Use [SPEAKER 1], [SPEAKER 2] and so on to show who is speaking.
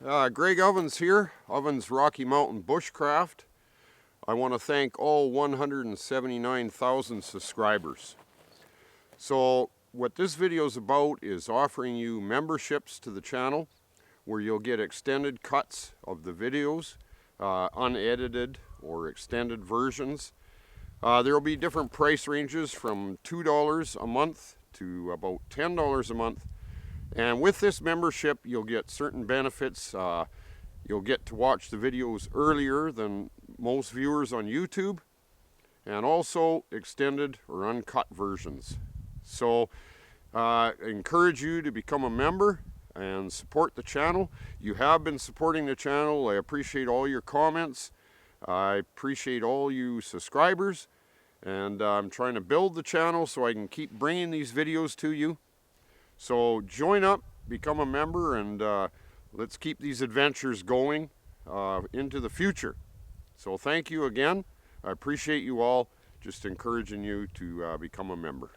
[SPEAKER 1] Greg Ovens here, Ovens Rocky Mountain Bushcraft. I want to thank all 179,000 subscribers. So what this video is about is offering you memberships to the channel where you'll get extended cuts of the videos, unedited or extended versions. There will be different price ranges from $2 a month to about $10 a month. And with this membership, you'll get certain benefits. You'll get to watch the videos earlier than most viewers on YouTube, and also extended or uncut versions. So I encourage you to become a member and support the channel. You have been supporting the channel. I appreciate all your comments. I appreciate all you subscribers, and I'm trying to build the channel so I can keep bringing these videos to you. So join up, become a member, and let's keep these adventures going into the future. So thank you again. I appreciate you all. Just encouraging you to become a member.